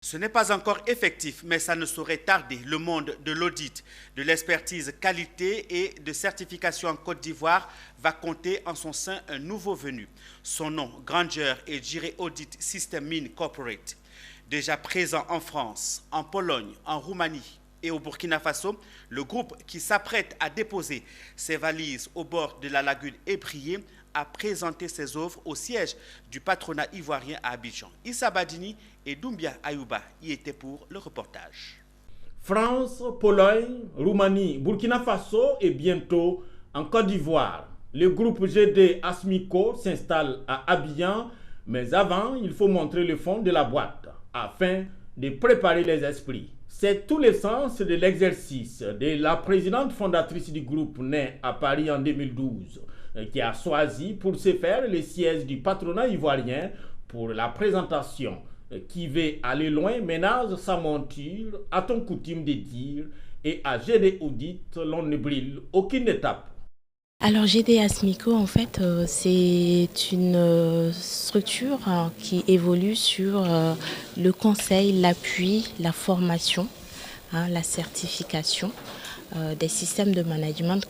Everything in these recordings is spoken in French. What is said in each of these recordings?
Ce n'est pas encore effectif, mais ça ne saurait tarder. Le monde de l'audit, de l'expertise qualité et de certification en Côte d'Ivoire va compter en son sein un nouveau venu. Son nom, Grandeur et Jiré Audit System Mine Corporate. Déjà présent en France, en Pologne, en Roumanie et au Burkina Faso, le groupe qui s'apprête à déposer ses valises au bord de la lagune Ébrié a présenté ses œuvres au siège du patronat ivoirien à Abidjan. Issa Badini et Doumbia Ayouba y étaient pour le reportage. France, Pologne, Roumanie, Burkina Faso et bientôt en Côte d'Ivoire. Le groupe GD Asmico s'installe à Abidjan, mais avant, il faut montrer le fond de la boîte afin de préparer les esprits. C'est tout l'essence de l'exercice de la présidente fondatrice du groupe né à Paris en 2012, qui a choisi pour ce faire le siège du patronat ivoirien pour la présentation. Qui veut aller loin ménage sa monture, a-t-on coutume de dire, et à GD Audit, l'on ne brille aucune étape. Alors GD Asmico, en fait, c'est une structure qui évolue sur le conseil, l'appui, la formation, la certification des systèmes de management.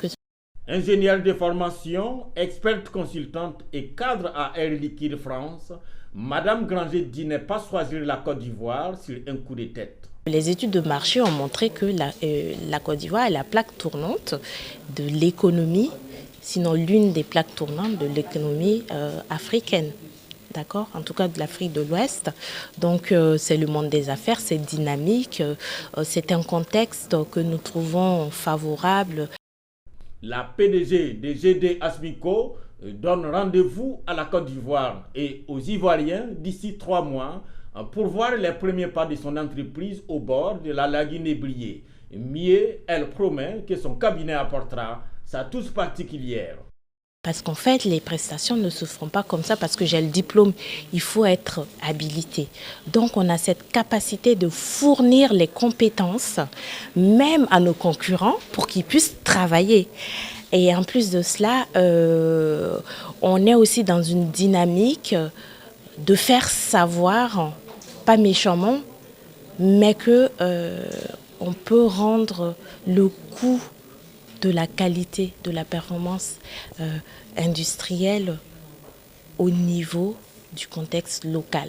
Ingénieure de formation, experte consultante et cadre à Air Liquide France, Madame Granger dit ne pas choisir la Côte d'Ivoire sur un coup de tête. Les études de marché ont montré que la Côte d'Ivoire est la plaque tournante de l'économie, sinon l'une des plaques tournantes de l'économie africaine. D'accord, en tout cas de l'Afrique de l'Ouest. Donc c'est le monde des affaires, c'est dynamique, c'est un contexte que nous trouvons favorable. La PDG de GD Asmico donne rendez-vous à la Côte d'Ivoire et aux Ivoiriens d'ici 3 mois pour voir les premiers pas de son entreprise au bord de la lagune Ébrié. Mieux, elle promet que son cabinet apportera sa touche particulière. Parce qu'en fait, les prestations ne se font pas comme ça parce que j'ai le diplôme. Il faut être habilité. Donc, on a cette capacité de fournir les compétences, même à nos concurrents, pour qu'ils puissent travailler. Et en plus de cela, on est aussi dans une dynamique de faire savoir, pas méchamment, mais qu'on peut rendre le coût de la qualité, de la performance industrielle au niveau du contexte local.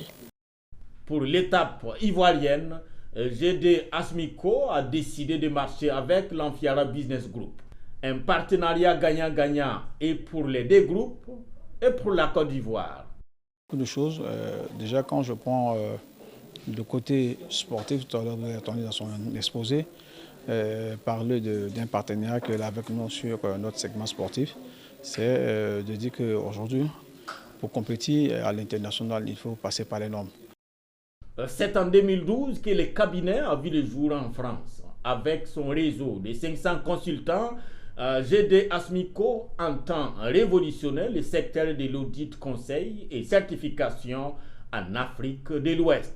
Pour l'étape ivoirienne, GD Asmico a décidé de marcher avec l'Amfiara Business Group. Un partenariat gagnant-gagnant et pour les deux groupes et pour la Côte d'Ivoire. Beaucoup de choses. Déjà, quand je prends le côté sportif, tout à l'heure, vous avez entendu dans son exposé, parler d'un partenariat qu'elle a avec nous sur notre segment sportif, c'est de dire qu'aujourd'hui, pour compétir à l'international, il faut passer par les normes. C'est en 2012 que le cabinet a vu le jour en France. Avec son réseau de 500 consultants, GD Asmico entend révolutionner le secteur de l'audit conseil et certification en Afrique de l'Ouest.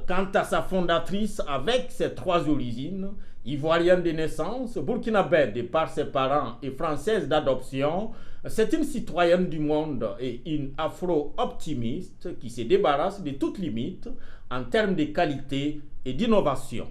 Quant à sa fondatrice, avec ses 3 origines, ivoirienne de naissance, burkinabé de par ses parents et française d'adoption, c'est une citoyenne du monde et une afro-optimiste qui se débarrasse de toute limite en termes de qualité et d'innovation.